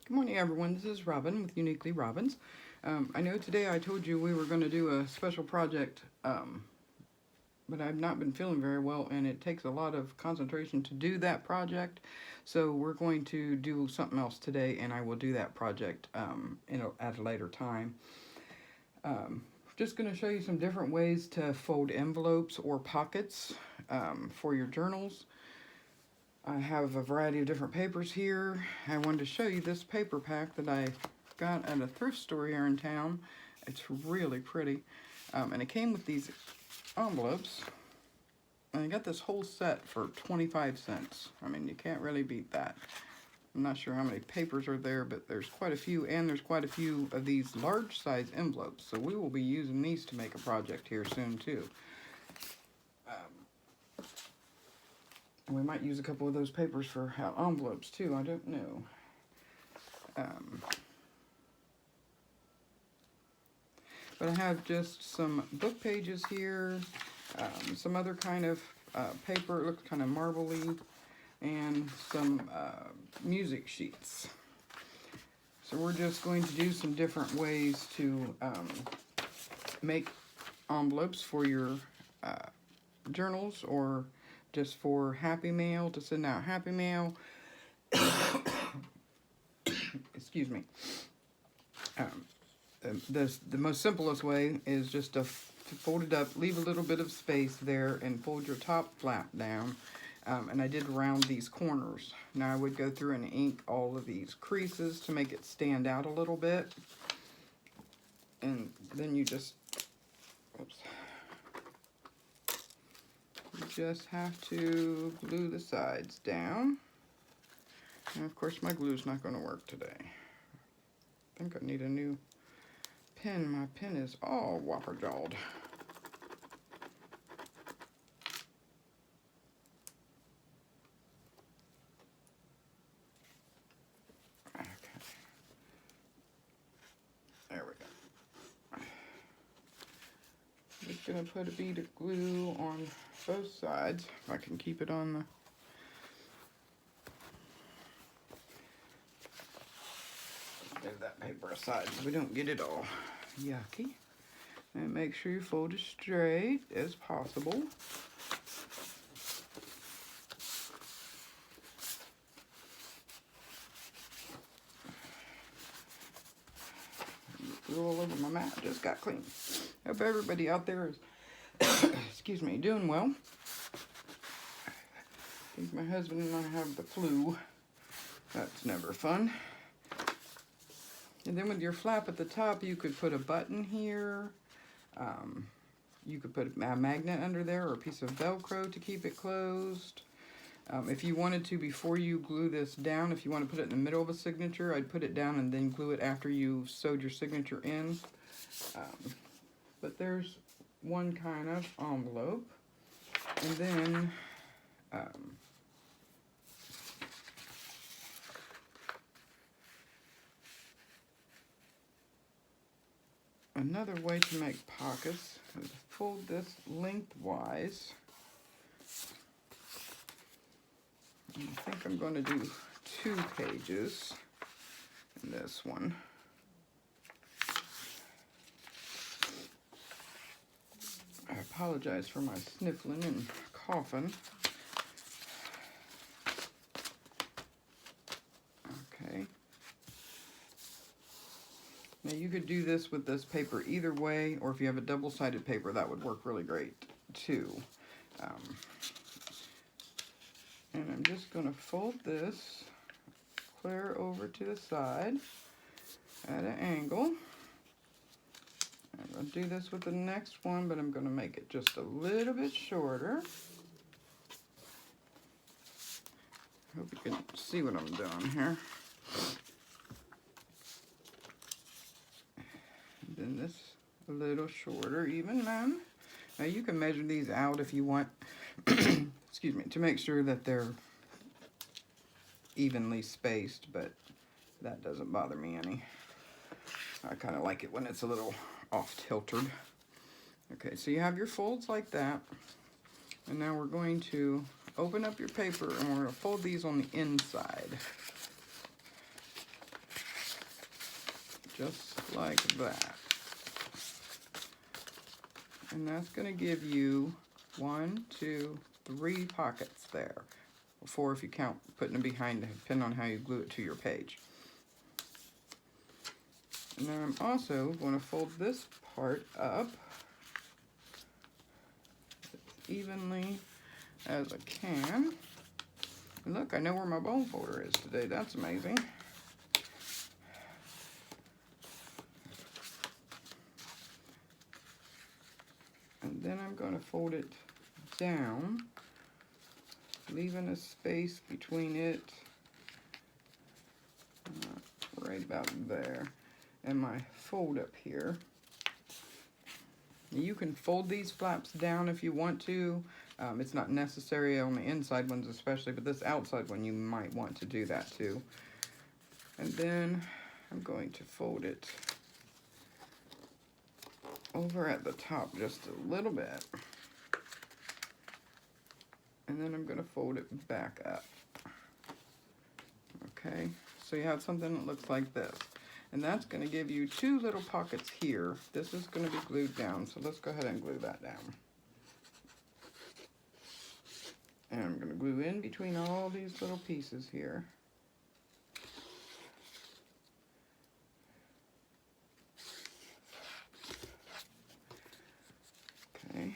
Good morning, everyone. This is Robin with Uniquely Robins. I know today I told you we were going to do a special project, but I've not been feeling very well, and it takes a lot of concentration to do that project. So we're going to do something else today, and I will do that project at a later time. Just going to show you some different ways to fold envelopes or pockets for your journals. I have a variety of different papers here. I wanted to show you this paper pack that I got at a thrift store here in town. It's really pretty. And it came with these envelopes. And I got this whole set for 25 cents. I mean, you can't really beat that. I'm not sure how many papers are there, but there's quite a few, and there's quite a few of these large size envelopes. So we will be using these to make a project here soon too. We might use a couple of those papers for envelopes too, I don't know. But I have just some book pages here, some other kind of paper, it looks kind of marbly, and some music sheets. So we're just going to do some different ways to make envelopes for your journals, or just for Happy Mail, to send out Happy Mail. Excuse me. The most simplest way is just to fold it up, leave a little bit of space there, and fold your top flap down. And I did round these corners. Now I would go through and ink all of these creases to make it stand out a little bit. And then you just, oops. You just have to glue the sides down. And of course my glue's not going to work today. I think I need a new pen. My pen is all whopper-jawed. Okay. There we go. Just going to put a bead of glue on both sides, if I can keep it on the move that paper aside so we don't get it all yucky. And make sure you fold it straight as possible. Glue all over my mat, just got clean. Hope everybody out there is excuse me, doing well. I think my husband and I have the flu. That's never fun. And then with your flap at the top, you could put a button here. You could put a magnet under there, or a piece of Velcro to keep it closed. If you wanted to, before you glue this down, if you want to put it in the middle of a signature, I'd put it down and then glue it after you've sewed your signature in. But there's one kind of envelope. And then another way to make pockets is fold this lengthwise. And I think I'm going to do 2 pages in this one. I apologize for my sniffling and coughing. Okay. Now you could do this with this paper either way, or if you have a double-sided paper, that would work really great too. And I'm just going to fold this clear over to the side at an angle. I'm going to do this with the next one, but I'm going to make it just a little bit shorter. Hope you can see what I'm doing here. And then this a little shorter even then. Now you can measure these out if you want, excuse me, to make sure that they're evenly spaced, but that doesn't bother me any. I kind of like it when it's a little off-tilted. Okay, so you have your folds like that. And now we're going to open up your paper and we're going to fold these on the inside. just like that. And that's going to give you 1, 2, 3 pockets there. 4 if you count putting them behind, depending on how you glue it to your page. And then I'm also going to fold this part up as evenly as I can. And look, I know where my bone folder is today. That's amazing. And then I'm going to fold it down, leaving a space between it, right about there, and my fold up here. You can fold these flaps down if you want to. It's not necessary on the inside ones especially, but this outside one you might want to do that too. And then I'm going to fold it over at the top just a little bit. And then I'm going to fold it back up. Okay, so you have something that looks like this. And that's going to give you 2 little pockets here. This is going to be glued down, so let's go ahead and glue that down. And I'm going to glue in between all these little pieces here. Okay.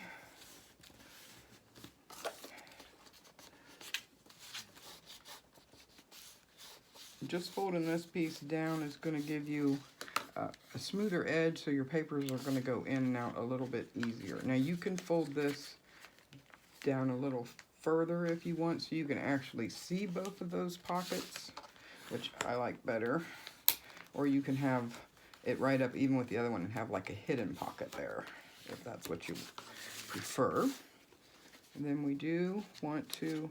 Just folding this piece down is going to give you a smoother edge, so your papers are going to go in and out a little bit easier. Now you can fold this down a little further if you want, so you can actually see both of those pockets, which I like better. Or you can have it right up even with the other one and have like a hidden pocket there, if that's what you prefer. And then we do want to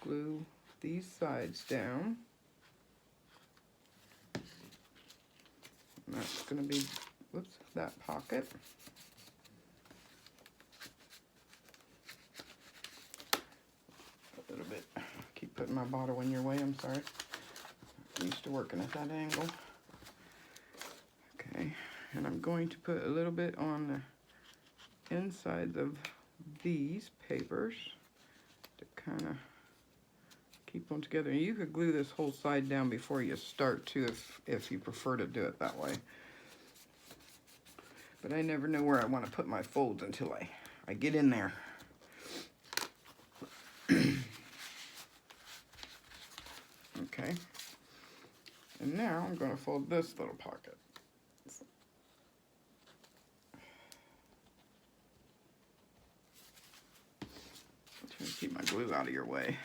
glue these sides down. And that's going to be, whoops, that pocket. A little bit, keep putting my bottle in your way, I'm sorry. I'm used to working at that angle. Okay, and I'm going to put a little bit on the insides of these papers to kind of keep them together. And you could glue this whole side down before you start too, if you prefer to do it that way. But I never know where I want to put my folds until I get in there. Okay. And now I'm going to fold this little pocket. Try to keep my glue out of your way.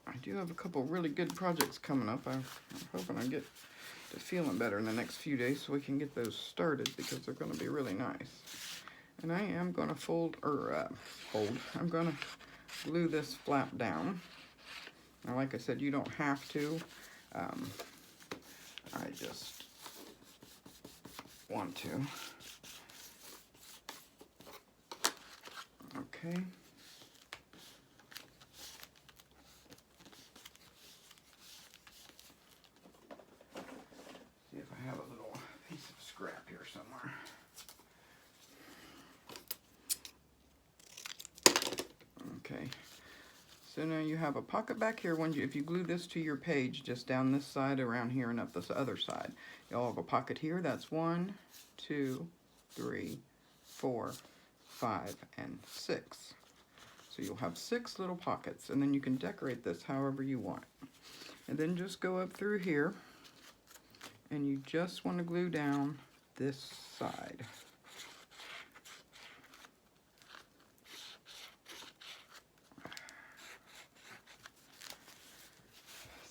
I do have a couple really good projects coming up. I'm hoping I get to feeling better in the next few days so we can get those started, because they're going to be really nice. And I am going to I'm going to glue this flap down. Now, like I said, you don't have to. I just want to. Okay. See if I have a little piece of scrap here somewhere. Okay. So now you have a pocket back here. If you glue this to your page, just down this side, around here, and up this other side, you'll have a pocket here. That's 1, 2, 3, 4, 5, and 6. So you'll have 6 little pockets, and then you can decorate this however you want. And then just go up through here, and you just want to glue down this side.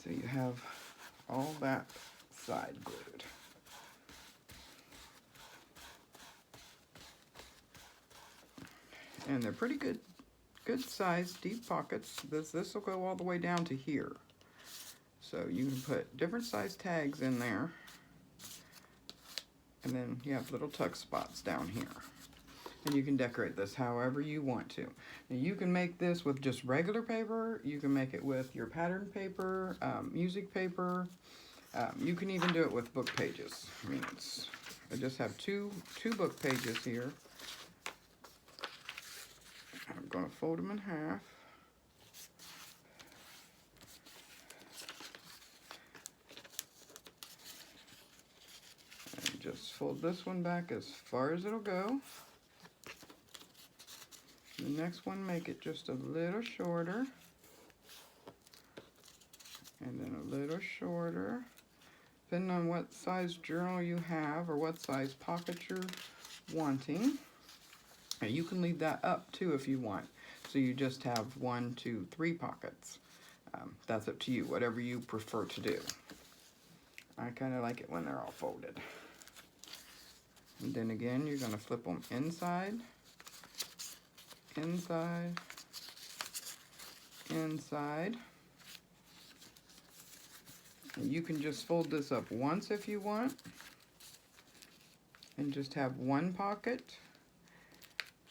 So you have all that side glued. And they're pretty good sized deep pockets. This will go all the way down to here. So you can put different size tags in there. And then you have little tuck spots down here. And you can decorate this however you want to. Now you can make this with just regular paper. You can make it with your pattern paper, music paper. You can even do it with book pages. I mean, I just have two book pages here. I'm going to fold them in half. And just fold this one back as far as it'll go. The next one, make it just a little shorter. And then a little shorter. Depending on what size journal you have or what size pocket you're wanting. And you can leave that up too if you want. So you just have 1, 2, 3 pockets. That's up to you, whatever you prefer to do. I kind of like it when they're all folded. And then again, you're going to flip them inside, inside, inside. And you can just fold this up once if you want. And just have one pocket.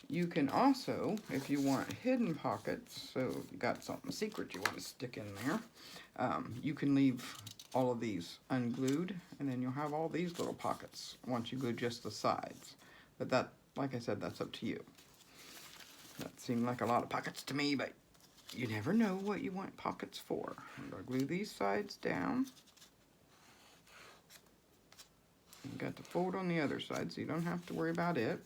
You can also, if you want hidden pockets, so you got something secret you want to stick in there, you can leave all of these unglued, and then you'll have all these little pockets once you glue just the sides. But that, like I said, that's up to you. That seemed like a lot of pockets to me, but you never know what you want pockets for. I'm going to glue these sides down. You got the fold on the other side, so you don't have to worry about it.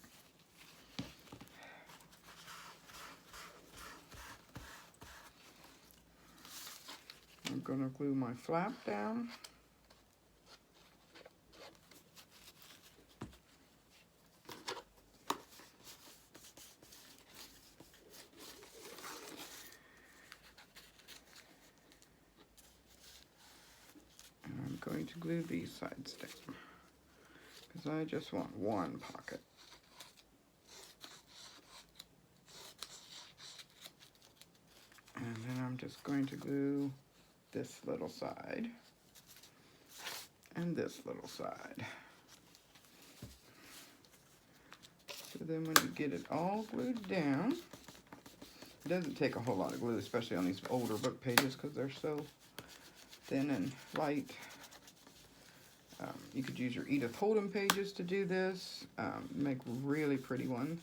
I'm going to glue my flap down. And I'm going to glue these sides down because I just want one pocket. And then I'm just going to glue this little side and this little side. So then when you get it all glued down, it doesn't take a whole lot of glue, especially on these older book pages because they're so thin and light. You could use your Edith Holden pages to do this, make really pretty ones.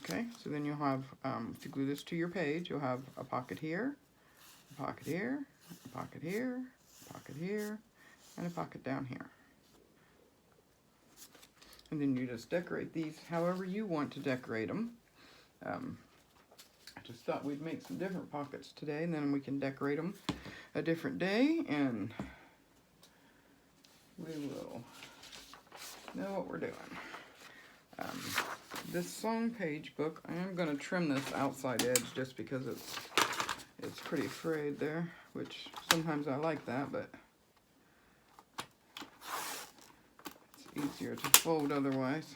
Okay, so then you'll have, if you glue this to your page, you'll have a pocket here, a pocket here, a pocket here, a pocket here, and a pocket down here. And then you just decorate these however you want to decorate them. I just thought we'd make some different pockets today, and then we can decorate them a different day, and we will know what we're doing. This song page book, I am going to trim this outside edge just because it's pretty frayed there, which sometimes I like that, but it's easier to fold otherwise.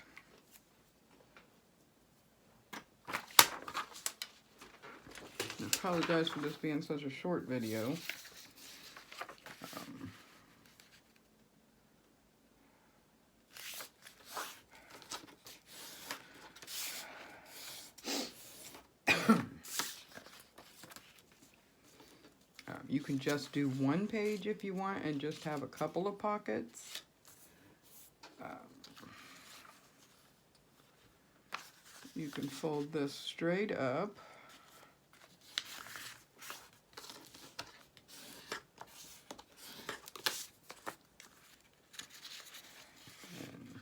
I apologize for this being such a short video. You can just do one page if you want and just have a couple of pockets. You can fold this straight up. And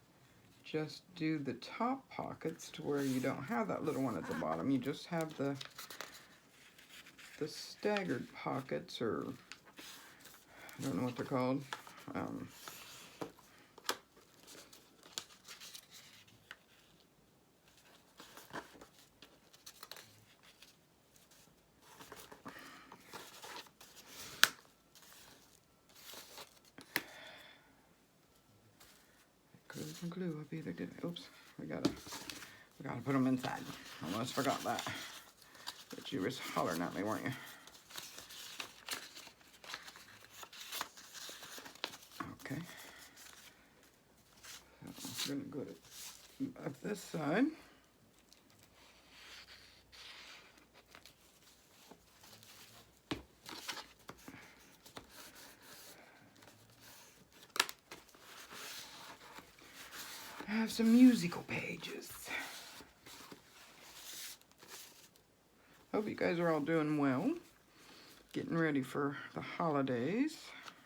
just do the top pockets to where you don't have that little one at the bottom. You just have the staggered pockets, or I don't know what they're called. Some glue up either, did I? Oops, we gotta put them inside. Almost forgot that. But you was hollering at me, weren't you? I'm gonna go to up this side. I have some musical pages. Hope you guys are all doing well. Getting ready for the holidays.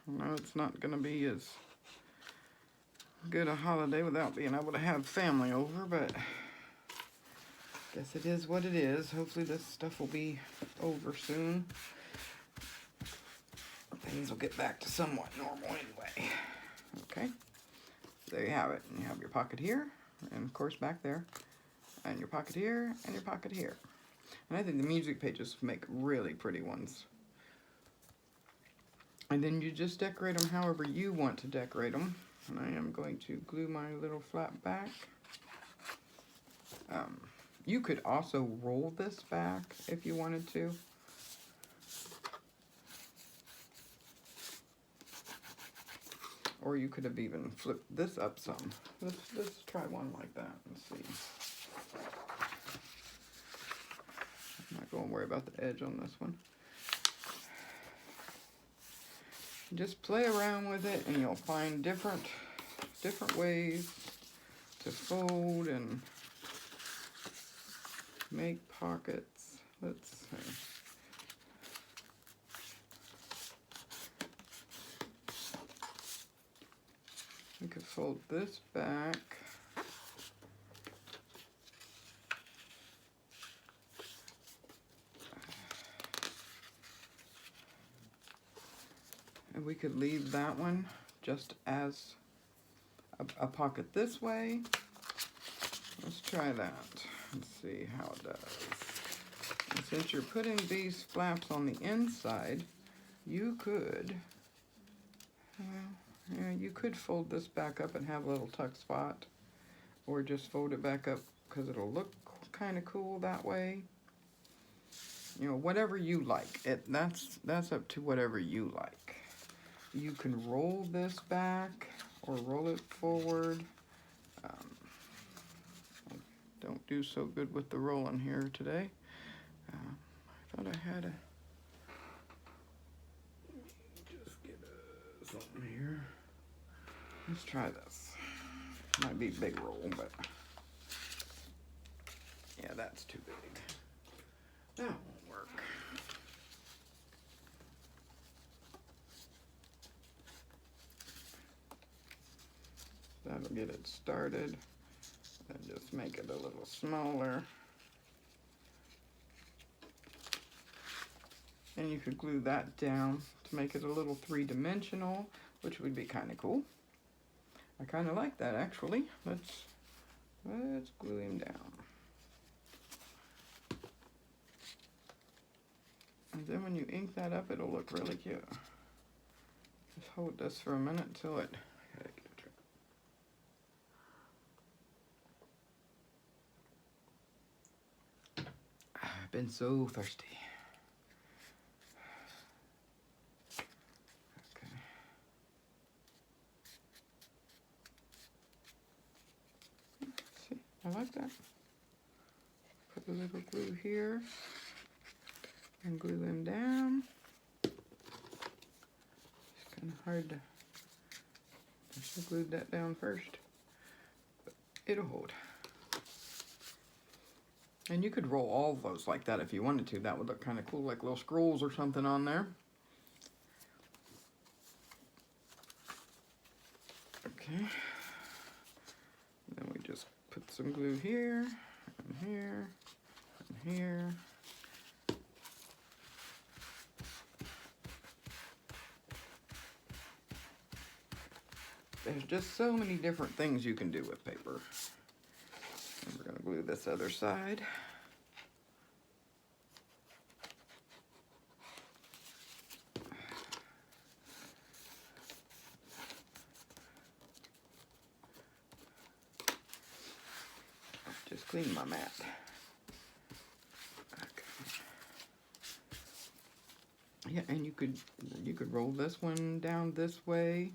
I know it's not gonna be as good a holiday without being able to have family over, but guess it is what it is. Hopefully this stuff will be over soon. Things will get back to somewhat normal anyway. Okay, there you have it. And you have your pocket here, and of course back there, and your pocket here, and your pocket here. And I think the music pages make really pretty ones. And then you just decorate them however you want to decorate them. And I am going to glue my little flap back. You could also roll this back if you wanted to. Or you could have even flipped this up some. Let's try one like that and see. I'm not going to worry about the edge on this one. Just play around with it and you'll find different ways to fold and make pockets. Let's see. We could fold this back. And we could leave that one just as a pocket this way. Let's try that and see how it does. And since you're putting these flaps on the inside, you could, you could fold this back up and have a little tuck spot, or just fold it back up because it'll look kind of cool that way. You know, whatever you like. That's up to whatever you like. You can roll this back or roll it forward. I don't do so good with the rolling here today. I thought I had just get something here. Let's try this. Might be a big roll, but yeah, that's too big. That won't work. That'll get it started, and just make it a little smaller. And you could glue that down to make it a little three-dimensional, which would be kind of cool. I kind of like that, actually. Let's glue him down. And then when you ink that up, it'll look really cute. Just hold this for a minute until it... I've been so thirsty. Okay. See, I like that. Put a little glue here and glue them down. It's kind of hard to. I should have glued that down first, but it'll hold. And you could roll all of those like that if you wanted to. That would look kind of cool, like little scrolls or something on there. Okay. Then we just put some glue here, and here, and here. There's just so many different things you can do with paper. And we're going to glue this other side. Just clean my mat. Okay. Yeah, and you could roll this one down this way.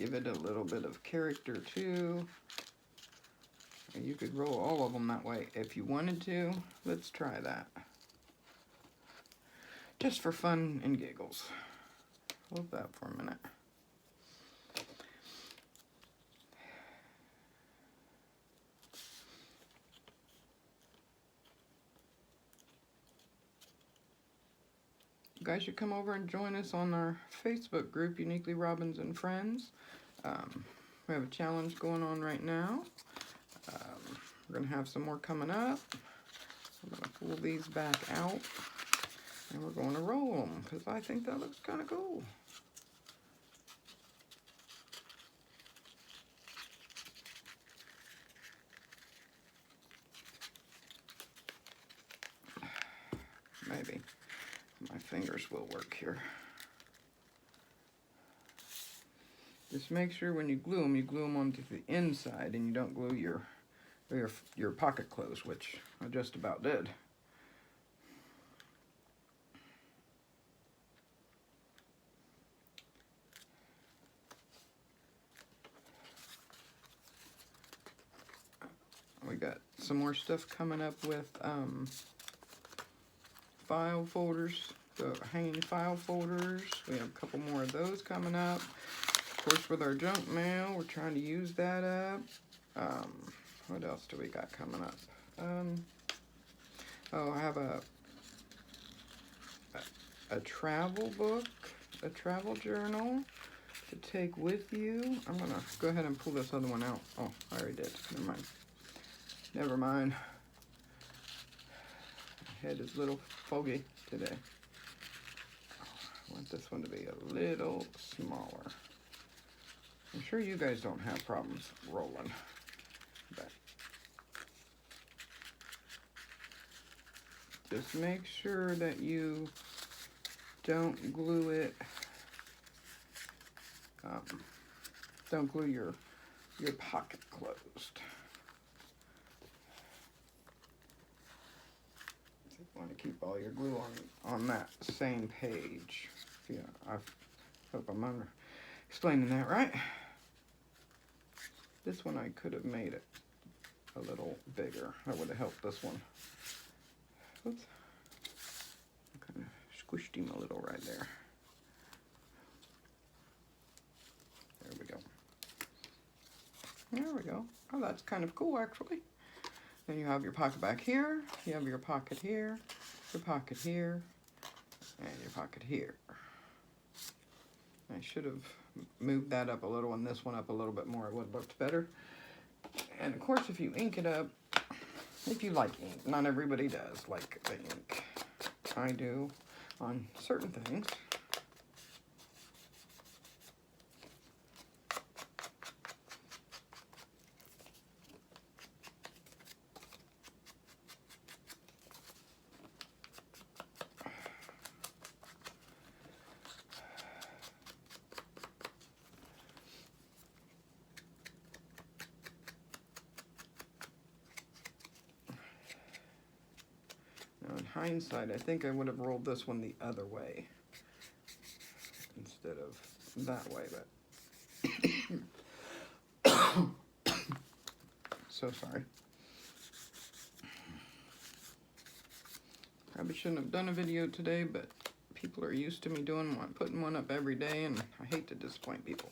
give it a little bit of character too. You could roll all of them that way if you wanted to. Let's try that. Just for fun and giggles. Hold that for a minute. You guys should come over and join us on our Facebook group, Uniquely Robins and Friends. We have a challenge going on right now. We're going to have some more coming up. I'm going to pull these back out. And we're going to roll them, because I think that looks kind of cool. Maybe my fingers will work here. Just make sure when you glue them onto the inside, and you don't glue your pocket closed, which I just about did. We got some more stuff coming up with file folders, the hanging file folders. We have a couple more of those coming up. Of course, with our junk mail, we're trying to use that up. What else do we got coming up? Oh, I have a travel book, a travel journal to take with you. I'm gonna go ahead and pull this other one out. Oh, I already did. Never mind. Never mind. My head is a little foggy today. I want this one to be a little smaller. I'm sure you guys don't have problems rolling, but just make sure that you don't glue it. Don't glue your pocket closed. You want to keep all your glue on that same page. Yeah, I hope I'm explaining that right. This one I could have made it a little bigger. That would have helped this one. Oops. I kind of squished him a little right there. There we go. There we go. Oh, that's kind of cool, actually. Then you have your pocket back here. You have your pocket here, your pocket here, and your pocket here. I should have moved that up a little and this one up a little bit more. It would have looked better. And of course, if you ink it up, if you like ink, not everybody does like the ink. I do on certain things. In hindsight, I think I would have rolled this one the other way instead of that way, but so sorry. Probably shouldn't have done a video today, but people are used to me putting one up every day, and I hate to disappoint people.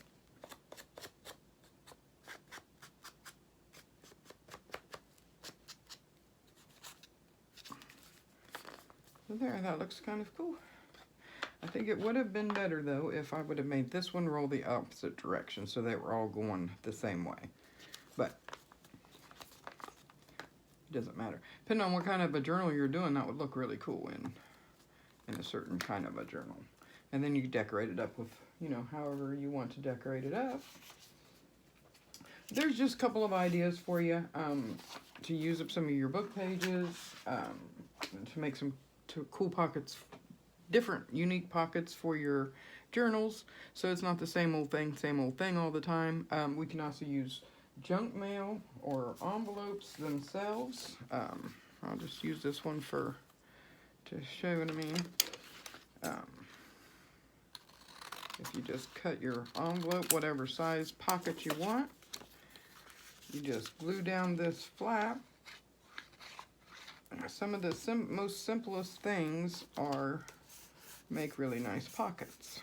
There, that looks kind of cool. I think it would have been better, though, if I would have made this one roll the opposite direction so they were all going the same way. But it doesn't matter. Depending on what kind of a journal you're doing, that would look really cool in a certain kind of a journal. And then you decorate it up with, you know, however you want to decorate it up. There's just a couple of ideas for you to use up some of your book pages, to make some cool pockets, different unique pockets for your journals, so it's not the same old thing all the time. We can also use junk mail or envelopes themselves. I'll just use this one to show what I mean. If you just cut your envelope, whatever size pocket you want, you just glue down this flap. Some of the most simplest things are make really nice pockets.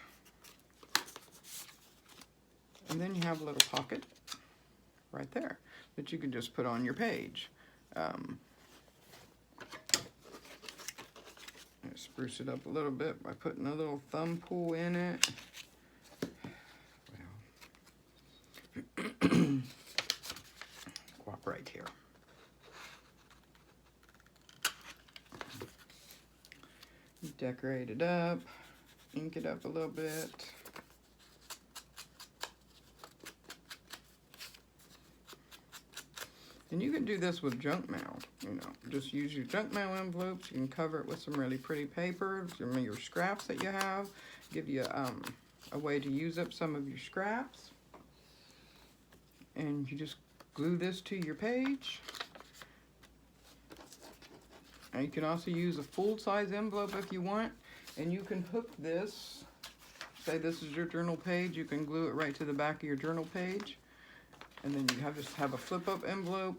And then you have a little pocket right there that you can just put on your page. Spruce it up a little bit by putting a little thumb pull in it. Right here. Decorate it up, ink it up a little bit. And you can do this with junk mail, you know, just use your junk mail envelopes. You can cover it with some really pretty paper, some of your scraps that you have. Give you a way to use up some of your scraps. And you just glue this to your page. And you can also use a full-size envelope if you want. And you can hook this, say this is your journal page, you can glue it right to the back of your journal page. And then you just have a flip-up envelope.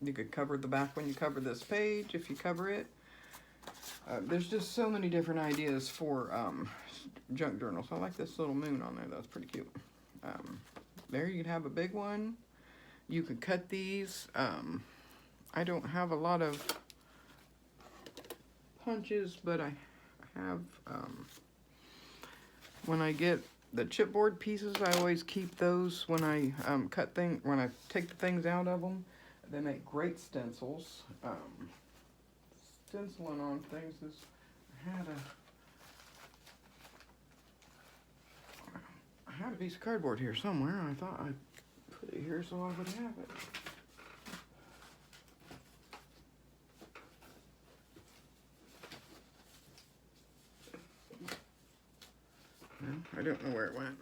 You could cover the back when you cover this page, if you cover it. There's just so many different ideas for junk journals. I like this little moon on there, that's pretty cute. There you can have a big one. You could cut these. I don't have a lot of punches, but I have, when I get the chipboard pieces, I always keep those when I when I take the things out of them. They make great stencils. Stenciling on things is, I had a piece of cardboard here somewhere. I thought I'd put it here so I would have it. I don't know where it went.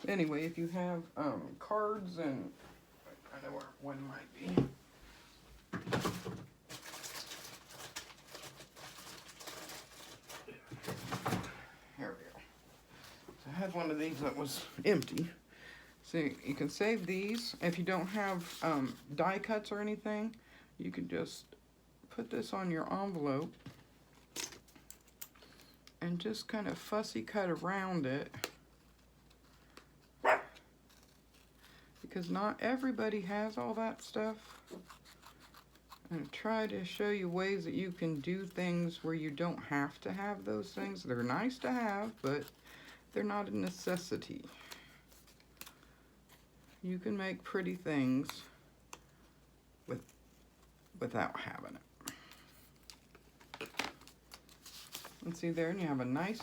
Anyway, if you have cards, and I know where one might be. Here we go. So I had one of these that was empty. So you can save these. If you don't have die cuts or anything, you can just put this on your envelope and just kind of fussy cut around it, because not everybody has all that stuff. And try to show you ways that you can do things where you don't have to have those things. They're nice to have, but they're not a necessity. You can make pretty things without having it. And see there, and you have a nice,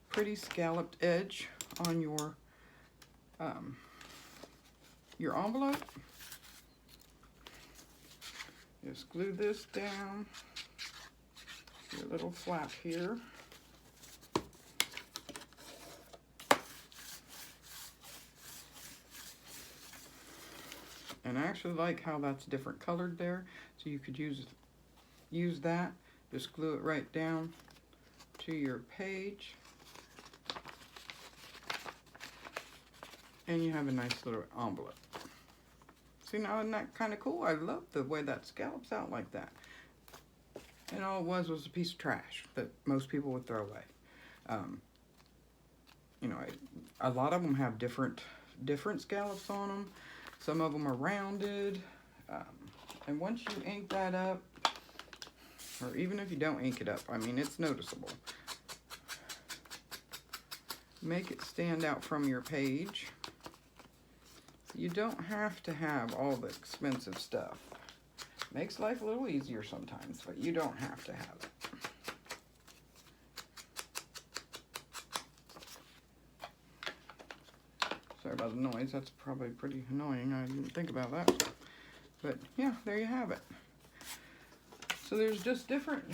pretty scalloped edge on your envelope. Just glue this down, your little flap here. And I actually like how that's different colored there, so you could use that. Just glue it right down to your page. And you have a nice little envelope. See, now isn't that kind of cool? I love the way that scallops out like that. And all it was a piece of trash that most people would throw away. You know, a lot of them have different scallops on them. Some of them are rounded. And once you ink that up, or even if you don't ink it up, I mean, it's noticeable. Make it stand out from your page. You don't have to have all the expensive stuff. Makes life a little easier sometimes, but you don't have to have it. Sorry about the noise, that's probably pretty annoying. I didn't think about that. But yeah, there you have it. So there's just different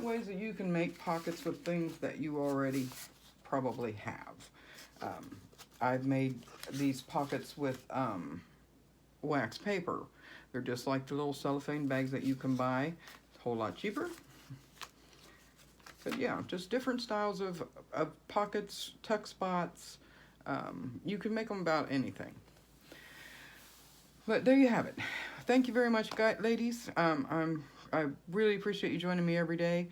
ways that you can make pockets with things that you already probably have. I've made these pockets with wax paper. They're just like the little cellophane bags that you can buy. It's a whole lot cheaper. But yeah, just different styles of pockets, tuck spots. You can make them about anything. But there you have it. Thank you very much, ladies. I really appreciate you joining me every day.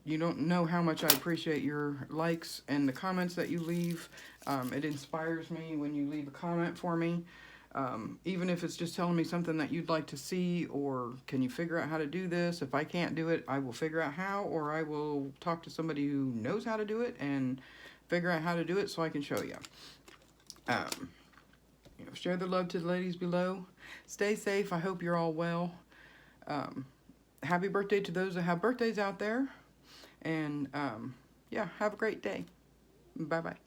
You don't know how much I appreciate your likes and the comments that you leave. It inspires me when you leave a comment for me. Even if it's just telling me something that you'd like to see, or can you figure out how to do this? If I can't do it, I will figure out how, or I will talk to somebody who knows how to do it and figure out how to do it so I can show you. Share the love to the ladies below. Stay safe. I hope you're all well. Happy birthday to those that have birthdays out there. And yeah, have a great day. Bye-bye.